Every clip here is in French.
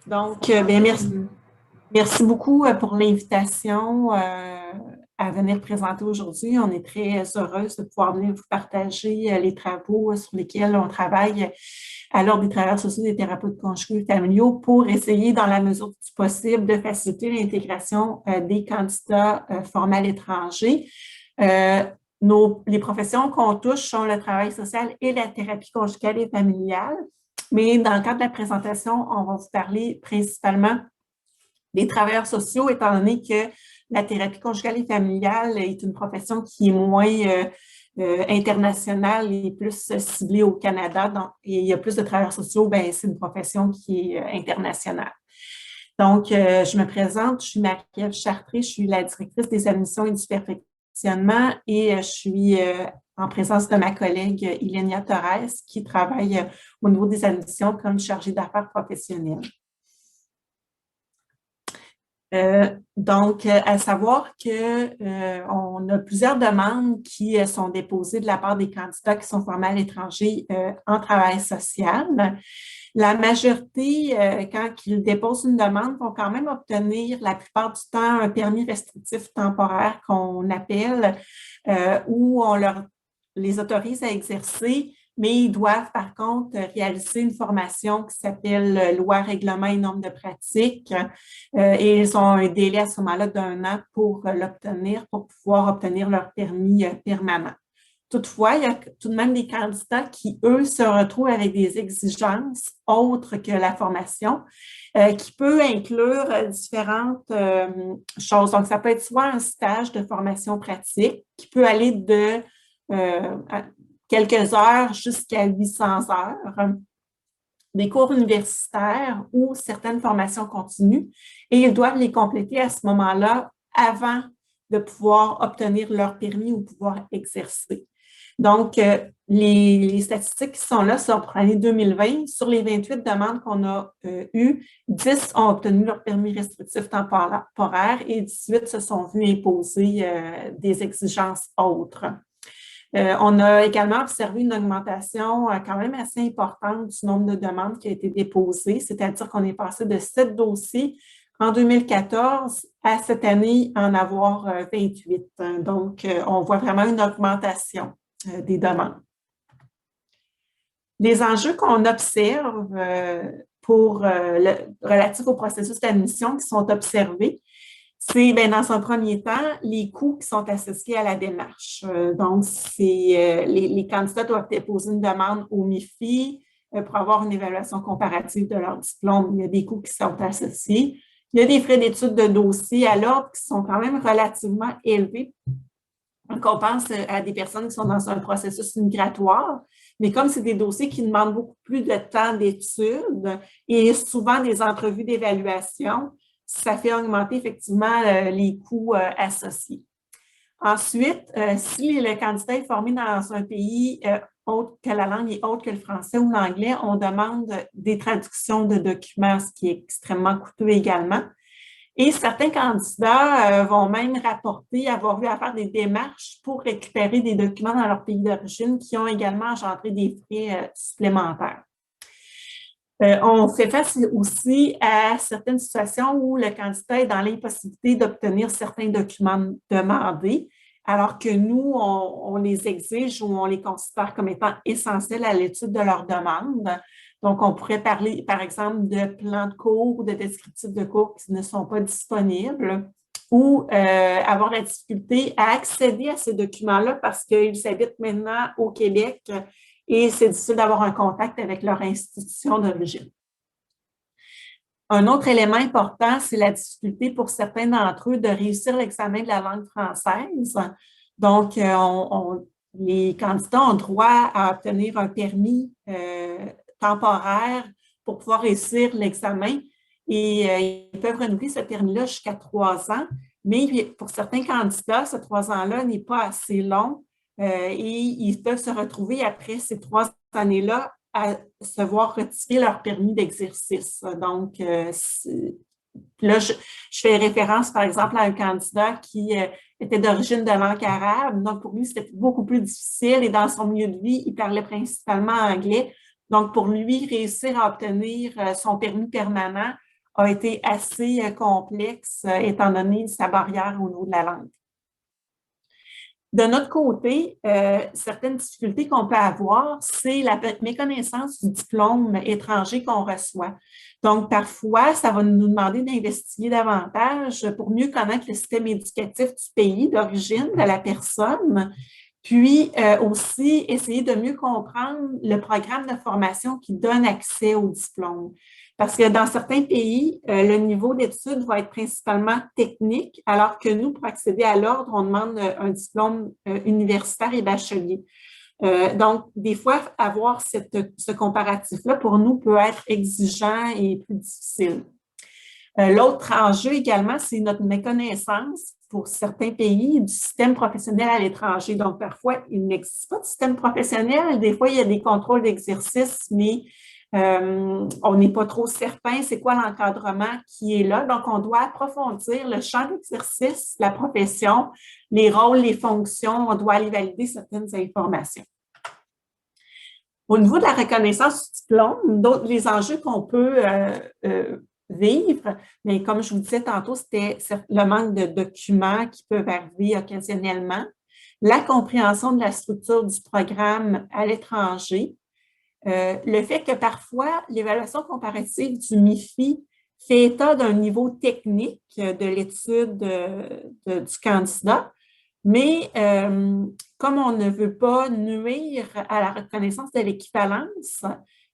Donc, bien, merci beaucoup pour l'invitation à venir présenter aujourd'hui. On est très heureuse de pouvoir venir vous partager les travaux sur lesquels on travaille à l'Ordre des travailleurs sociaux et des thérapeutes conjugaux et familiaux pour essayer, dans la mesure du possible, de faciliter l'intégration des candidats formés à l'étranger. Les professions qu'on touche sont le travail social et la thérapie conjugale et familiale. Mais dans le cadre de la présentation, on va vous parler principalement des travailleurs sociaux, étant donné que la thérapie conjugale et familiale est une profession qui est moins internationale et plus ciblée au Canada. Donc, et il y a plus de travailleurs sociaux, ben, c'est une profession qui est internationale. Donc, je me présente, je suis Marie-Ève Chartré, je suis la directrice des admissions et du perfectionnement et je suis en présence de ma collègue Ilenia Torres qui travaille au niveau des admissions comme chargée d'affaires professionnelles. Donc, à savoir qu'on a plusieurs demandes qui sont déposées de la part des candidats qui sont formés à l'étranger en travail social. La majorité, quand ils déposent une demande, vont quand même obtenir la plupart du temps un permis restrictif temporaire qu'on appelle, où on les autorise à exercer, mais ils doivent par contre réaliser une formation qui s'appelle Loi, règlement et normes de pratique et ils ont un délai à ce moment-là d'1 an pour l'obtenir, pour pouvoir obtenir leur permis permanent. Toutefois, il y a tout de même des candidats qui, eux, se retrouvent avec des exigences autres que la formation, qui peut inclure différentes choses. Donc, ça peut être soit un stage de formation pratique qui peut aller de quelques heures jusqu'à 800 heures, des cours universitaires ou certaines formations continues, et ils doivent les compléter à ce moment-là avant de pouvoir obtenir leur permis ou pouvoir exercer. Donc, les statistiques qui sont là sont pour l'année 2020. Sur les 28 demandes qu'on a eues, 10 ont obtenu leur permis restrictif temporaire et 18 se sont vus imposer des exigences autres. On a également observé une augmentation quand même assez importante du nombre de demandes qui a été déposées, c'est-à-dire qu'on est passé de 7 dossiers en 2014 à cette année en avoir 28. Donc, on voit vraiment une augmentation des demandes. Les enjeux qu'on observe relatifs au processus d'admission qui sont observés, c'est, dans un premier temps, les coûts qui sont associés à la démarche. Donc, les candidats doivent déposer une demande au MIFI pour avoir une évaluation comparative de leur diplôme. Il y a des coûts qui sont associés. Il y a des frais d'études de dossier à l'ordre qui sont quand même relativement élevés. Donc, on pense à des personnes qui sont dans un processus migratoire, mais comme c'est des dossiers qui demandent beaucoup plus de temps d'études et souvent des entrevues d'évaluation, ça fait augmenter effectivement les coûts associés. Ensuite, si le candidat est formé dans un pays autre que la langue est autre que le français ou l'anglais, on demande des traductions de documents, ce qui est extrêmement coûteux également. Et certains candidats vont même rapporter avoir eu à faire des démarches pour récupérer des documents dans leur pays d'origine qui ont également engendré des frais supplémentaires. On fait face aussi à certaines situations où le candidat est dans l'impossibilité d'obtenir certains documents demandés, alors que nous, on les exige ou on les considère comme étant essentiels à l'étude de leur demande. Donc, on pourrait parler, par exemple, de plans de cours ou de descriptifs de cours qui ne sont pas disponibles ou avoir la difficulté à accéder à ces documents-là parce qu'ils habitent maintenant au Québec et c'est difficile d'avoir un contact avec leur institution d'origine. Un autre élément important, c'est la difficulté pour certains d'entre eux de réussir l'examen de la langue française. Donc, les candidats ont droit à obtenir un permis temporaire pour pouvoir réussir l'examen et ils peuvent renouveler ce permis-là jusqu'à 3 ans. Mais pour certains candidats, ce 3 ans-là n'est pas assez long et ils peuvent se retrouver après ces 3 années-là à se voir retirer leur permis d'exercice. Donc, là, je fais référence, par exemple, à un candidat qui était d'origine de langue arabe. Donc, pour lui, c'était beaucoup plus difficile et dans son milieu de vie, il parlait principalement anglais. Donc, pour lui, réussir à obtenir son permis permanent a été assez complexe, étant donné sa barrière au niveau de la langue. De notre côté, certaines difficultés qu'on peut avoir, c'est la méconnaissance du diplôme étranger qu'on reçoit. Donc, parfois, ça va nous demander d'investiguer davantage pour mieux connaître le système éducatif du pays d'origine de la personne, puis aussi essayer de mieux comprendre le programme de formation qui donne accès au diplôme. Parce que dans certains pays, le niveau d'études va être principalement technique, alors que nous, pour accéder à l'ordre, on demande un diplôme universitaire et bachelier. Donc, des fois, avoir ce comparatif-là, pour nous, peut être exigeant et plus difficile. L'autre enjeu également, c'est notre méconnaissance pour certains pays du système professionnel à l'étranger. Donc, parfois, il n'existe pas de système professionnel. Des fois, il y a des contrôles d'exercice, mais on n'est pas trop certain c'est quoi l'encadrement qui est là. Donc, on doit approfondir le champ d'exercice, la profession, les rôles, les fonctions. On doit aller valider certaines informations. Au niveau de la reconnaissance du diplôme, les enjeux qu'on peut vivre, mais comme je vous disais tantôt, c'était le manque de documents qui peuvent arriver occasionnellement, la compréhension de la structure du programme à l'étranger, le fait que parfois, l'évaluation comparative du MIFI fait état d'un niveau technique de l'étude du candidat, mais comme on ne veut pas nuire à la reconnaissance de l'équivalence,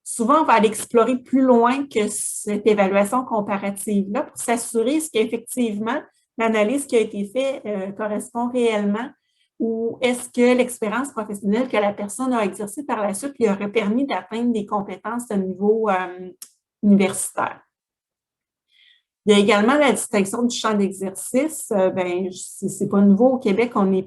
souvent, on va aller explorer plus loin que cette évaluation comparative-là pour s'assurer qu'effectivement, l'analyse qui a été faite correspond réellement ou est-ce que l'expérience professionnelle que la personne a exercée par la suite lui aurait permis d'atteindre des compétences de niveau universitaire. Il y a également la distinction du champ d'exercice. C'est pas nouveau au Québec, on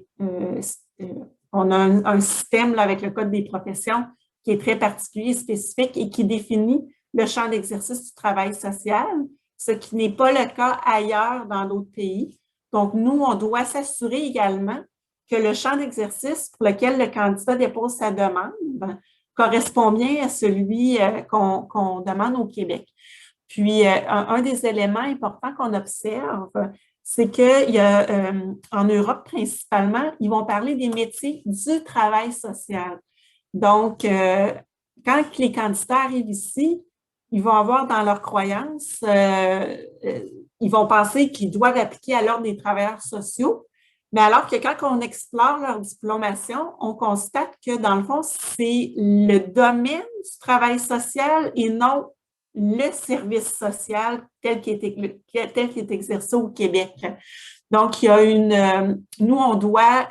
a un système là, avec le Code des professions qui est très particulier, spécifique et qui définit le champ d'exercice du travail social, ce qui n'est pas le cas ailleurs dans d'autres pays. Donc, nous, on doit s'assurer également que le champ d'exercice pour lequel le candidat dépose sa demande correspond bien à celui qu'on demande au Québec. Puis, un des éléments importants qu'on observe, c'est qu'il y a, en Europe principalement, ils vont parler des métiers du travail social. Donc, quand les candidats arrivent ici, ils vont avoir dans leur croyance, ils vont penser qu'ils doivent appliquer à l'ordre des travailleurs sociaux, mais alors que quand on explore leur diplomation, on constate que dans le fond, c'est le domaine du travail social et non le service social tel qu'il est exercé au Québec. Donc, il y a nous, on doit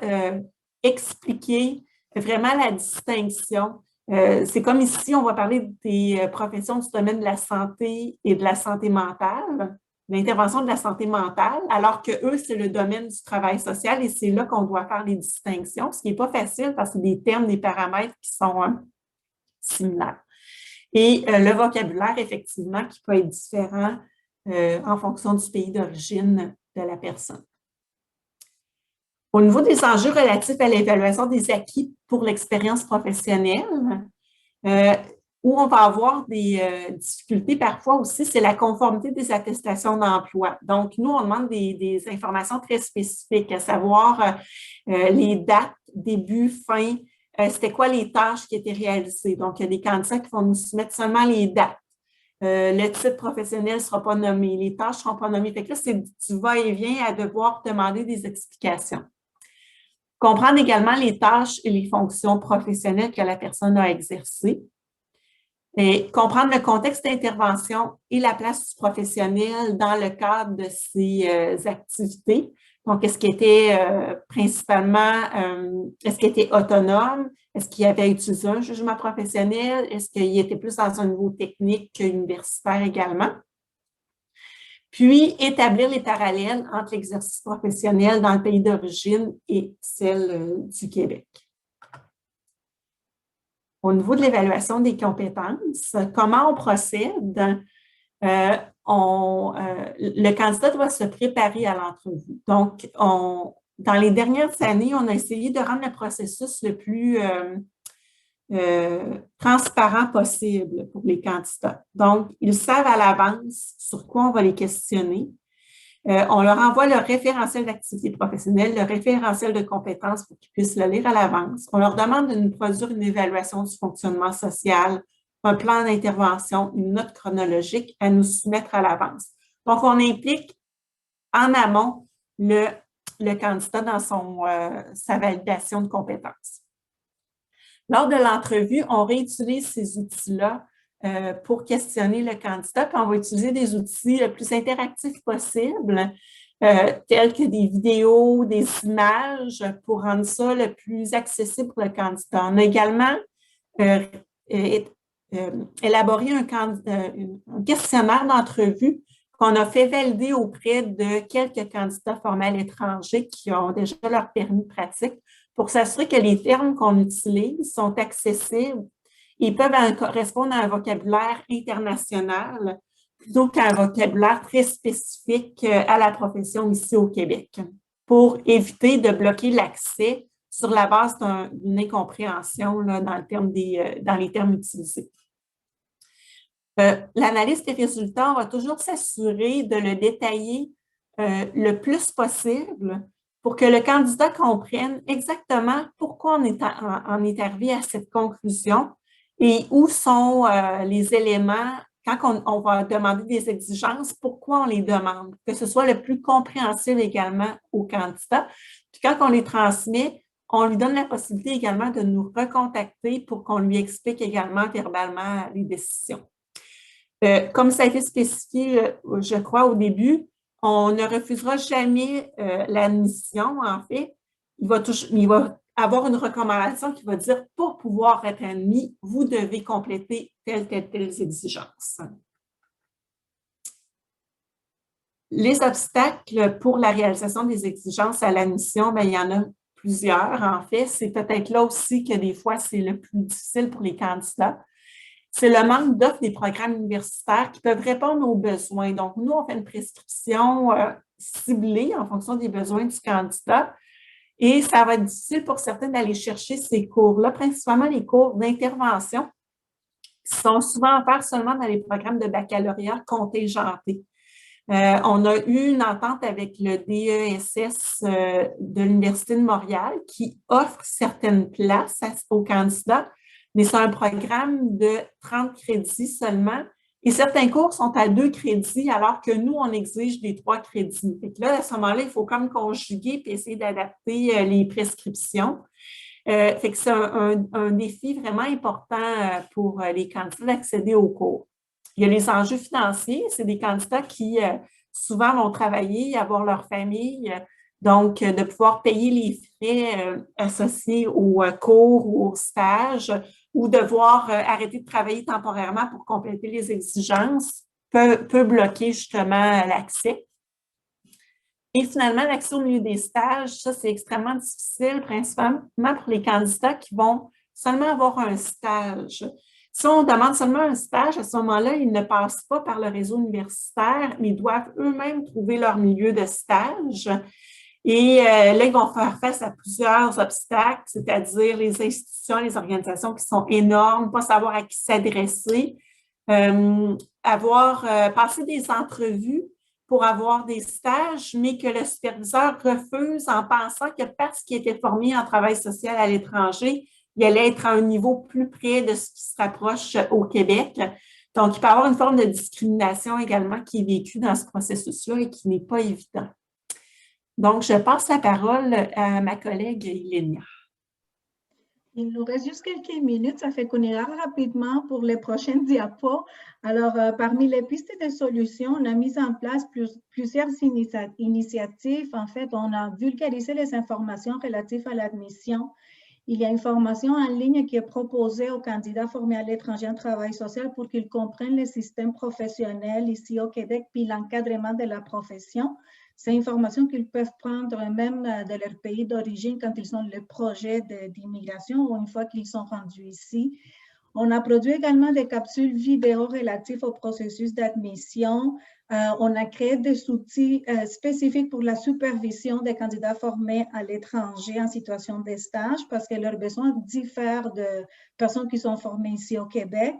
expliquer vraiment la distinction. C'est comme ici, on va parler des professions du domaine de la santé et de la santé mentale, l'intervention de la santé mentale, alors que eux, c'est le domaine du travail social et c'est là qu'on doit faire les distinctions, ce qui n'est pas facile parce que c'est des termes, des paramètres qui sont similaires. Et le vocabulaire, effectivement, qui peut être différent en fonction du pays d'origine de la personne. Au niveau des enjeux relatifs à l'évaluation des acquis pour l'expérience professionnelle, où on va avoir des difficultés parfois aussi, c'est la conformité des attestations d'emploi. Donc, nous, on demande des informations très spécifiques, à savoir les dates, début, fin, c'était quoi les tâches qui étaient réalisées. Donc, il y a des candidats qui vont nous soumettre seulement les dates. Le titre professionnel ne sera pas nommé, les tâches ne seront pas nommées. Fait que là, c'est du va-et-vient à devoir demander des explications. Comprendre également les tâches et les fonctions professionnelles que la personne a exercées. Et comprendre le contexte d'intervention et la place du professionnel dans le cadre de ces activités. Donc, est-ce qu'il était principalement, est-ce qu'il était autonome? Est-ce qu'il avait utilisé un jugement professionnel? Est-ce qu'il était plus dans un niveau technique qu'universitaire également? Puis, établir les parallèles entre l'exercice professionnel dans le pays d'origine et celle du Québec. Au niveau de l'évaluation des compétences, comment on procède? Le candidat doit se préparer à l'entrevue. Donc, dans les dernières années, on a essayé de rendre le processus le plus transparent possible pour les candidats. Donc, ils savent à l'avance sur quoi on va les questionner. On leur envoie le référentiel d'activité professionnelle, le référentiel de compétences pour qu'ils puissent le lire à l'avance. On leur demande de nous produire une évaluation du fonctionnement social, un plan d'intervention, une note chronologique à nous soumettre à l'avance. Donc, on implique en amont le candidat dans sa validation de compétences. Lors de l'entrevue, on réutilise ces outils-là pour questionner le candidat, puis on va utiliser des outils le plus interactifs possible, tels que des vidéos, des images, pour rendre ça le plus accessible pour le candidat. On a également élaboré un questionnaire d'entrevue qu'on a fait valider auprès de quelques candidats formels étrangers qui ont déjà leur permis pratique pour s'assurer que les termes qu'on utilise sont accessibles et peuvent correspondre à un vocabulaire international plutôt qu'à un vocabulaire très spécifique à la profession ici au Québec, pour éviter de bloquer l'accès sur la base d'une incompréhension là, dans les termes utilisés. L'analyse des résultats, on va toujours s'assurer de le détailler le plus possible pour que le candidat comprenne exactement pourquoi on est arrivé à cette conclusion et où sont les éléments, quand on va demander des exigences, pourquoi on les demande, que ce soit le plus compréhensible également au candidat. Puis quand on les transmet, on lui donne la possibilité également de nous recontacter pour qu'on lui explique également verbalement les décisions. Comme ça a été spécifié, je crois, au début, on ne refusera jamais l'admission, en fait. Il va avoir une recommandation qui va dire « Pour pouvoir être admis, vous devez compléter telles exigences. » Les obstacles pour la réalisation des exigences à l'admission, bien, il y en a plusieurs, en fait. C'est peut-être là aussi que des fois, c'est le plus difficile pour les candidats. C'est le manque d'offres des programmes universitaires qui peuvent répondre aux besoins. Donc, nous, on fait une prescription ciblée en fonction des besoins du candidat et ça va être difficile pour certains d'aller chercher ces cours-là, principalement les cours d'intervention qui sont souvent offerts seulement dans les programmes de baccalauréat contingentés. On a eu une entente avec le DESS de l'Université de Montréal qui offre certaines places aux candidats, mais c'est un programme de 30 crédits seulement. Et certains cours sont à 2 crédits, alors que nous, on exige des 3 crédits. Fait que là, à ce moment-là, il faut comme conjuguer et essayer d'adapter les prescriptions. Fait que c'est un défi vraiment important pour les candidats d'accéder aux cours. Il y a les enjeux financiers. C'est des candidats qui souvent vont travailler, avoir leur famille, donc de pouvoir payer les frais associés aux cours ou aux stages ou devoir arrêter de travailler temporairement pour compléter les exigences peut bloquer justement l'accès. Et finalement, l'accès au milieu des stages, ça, c'est extrêmement difficile, principalement pour les candidats qui vont seulement avoir un stage. Si on demande seulement un stage, à ce moment-là, ils ne passent pas par le réseau universitaire, mais ils doivent eux-mêmes trouver leur milieu de stage. Et là, ils vont faire face à plusieurs obstacles, c'est-à-dire les institutions, les organisations qui sont énormes, pas savoir à qui s'adresser, passer des entrevues pour avoir des stages, mais que le superviseur refuse en pensant que parce qu'il était formé en travail social à l'étranger, il allait être à un niveau plus près de ce qui se rapproche au Québec. Donc, il peut y avoir une forme de discrimination également qui est vécue dans ce processus-là et qui n'est pas évident. Donc, je passe la parole à ma collègue Ilénia. Il nous reste juste quelques minutes, ça fait qu'on ira rapidement pour les prochaines diapos. Alors, parmi les pistes de solutions, on a mis en place plusieurs initiatives. En fait, on a vulgarisé les informations relatives à l'admission. Il y a une formation en ligne qui est proposée aux candidats formés à l'étranger en travail social pour qu'ils comprennent le système professionnel ici au Québec, puis l'encadrement de la profession. C'est une formation qu'ils peuvent prendre même de leur pays d'origine quand ils ont le projet d'immigration ou une fois qu'ils sont rendus ici. On a produit également des capsules vidéo relatives au processus d'admission. On a créé des outils spécifiques pour la supervision des candidats formés à l'étranger en situation de stage parce que leurs besoins diffèrent de personnes qui sont formées ici au Québec.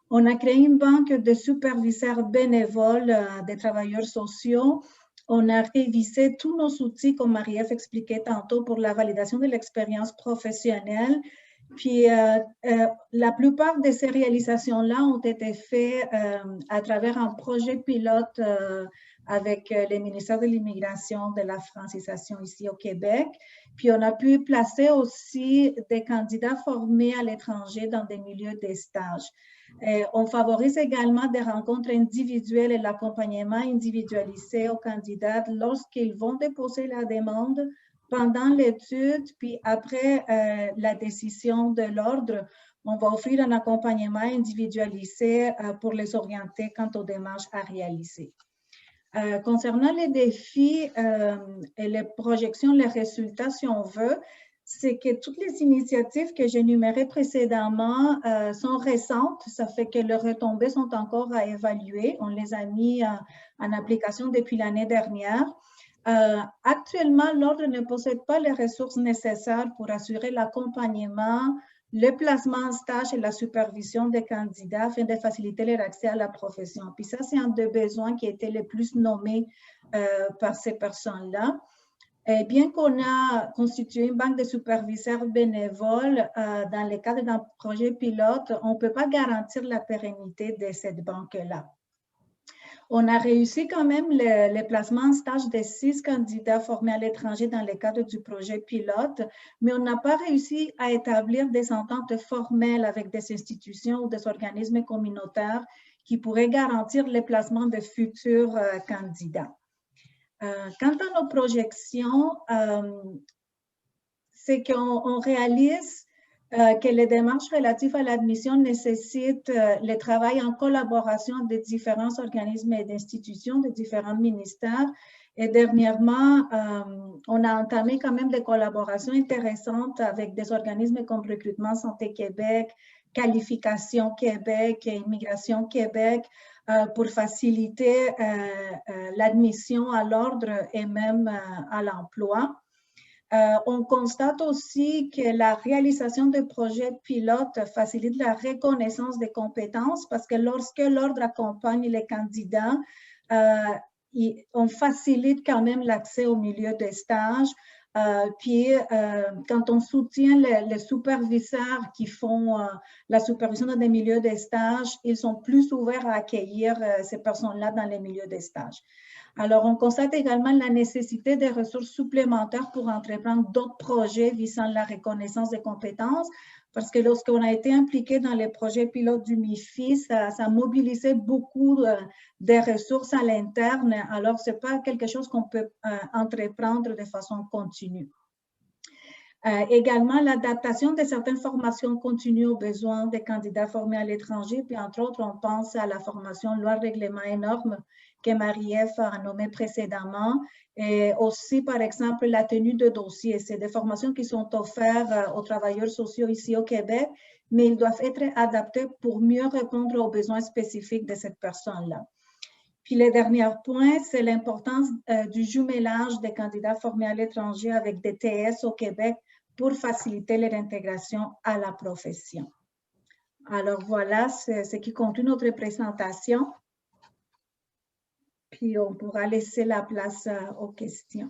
On a créé une banque de superviseurs bénévoles des travailleurs sociaux. On a révisé tous nos outils, comme Marie-Ève expliquait tantôt, pour la validation de l'expérience professionnelle. Puis, la plupart de ces réalisations-là ont été faites à travers un projet pilote avec le ministère de l'Immigration, de la francisation ici au Québec. Puis, on a pu placer aussi des candidats formés à l'étranger dans des milieux de stage. On favorise également des rencontres individuelles et l'accompagnement individualisé aux candidats lorsqu'ils vont déposer la demande, pendant l'étude, puis après la décision de l'ordre, on va offrir un accompagnement individualisé pour les orienter quant aux démarches à réaliser. Concernant les défis et les projections, les résultats, si on veut, c'est que toutes les initiatives que j'énumérais précédemment sont récentes. Ça fait que les retombées sont encore à évaluer. On les a mis en application depuis l'année dernière. Actuellement, l'Ordre ne possède pas les ressources nécessaires pour assurer l'accompagnement, le placement en stage et la supervision des candidats afin de faciliter leur accès à la profession. Puis ça, c'est un des besoins qui a été le plus nommé par ces personnes-là. Et bien qu'on a constitué une banque de superviseurs bénévoles dans le cadre d'un projet pilote, on ne peut pas garantir la pérennité de cette banque-là. On a réussi quand même le placement en stage de 6 candidats formés à l'étranger dans le cadre du projet pilote, mais on n'a pas réussi à établir des ententes formelles avec des institutions ou des organismes communautaires qui pourraient garantir le placement de futurs candidats. Quant à nos projections, c'est qu'on réalise que les démarches relatives à l'admission nécessitent le travail en collaboration des différents organismes et institutions, des différents ministères. Et dernièrement, on a entamé quand même des collaborations intéressantes avec des organismes comme Recrutement Santé Québec, Qualification Québec et Immigration Québec pour faciliter l'admission à l'ordre et même à l'emploi. On constate aussi que la réalisation de projets pilotes facilite la reconnaissance des compétences parce que lorsque l'ordre accompagne les candidats, on facilite quand même l'accès au milieu des stages. Puis, quand on soutient les superviseurs qui font la supervision dans des milieux de stage, ils sont plus ouverts à accueillir ces personnes-là dans les milieux de stage. Alors, on constate également la nécessité de ressources supplémentaires pour entreprendre d'autres projets visant la reconnaissance des compétences, parce que lorsqu'on a été impliqué dans les projets pilotes du MIFI, ça mobilisait beaucoup de ressources à l'interne. Alors, ce n'est pas quelque chose qu'on peut entreprendre de façon continue. Également, l'adaptation de certaines formations continues aux besoins des candidats formés à l'étranger. Puis, entre autres, on pense à la formation loi, règlement et normes que Marie-Ève a nommé précédemment. Et aussi, par exemple, la tenue de dossiers. C'est des formations qui sont offertes aux travailleurs sociaux ici au Québec, mais ils doivent être adaptés pour mieux répondre aux besoins spécifiques de cette personne-là. Puis le dernier point, c'est l'importance du jumelage des candidats formés à l'étranger avec des TS au Québec pour faciliter leur intégration à la profession. Alors voilà, c'est ce qui conclut notre présentation. Puis on pourra laisser la place aux questions.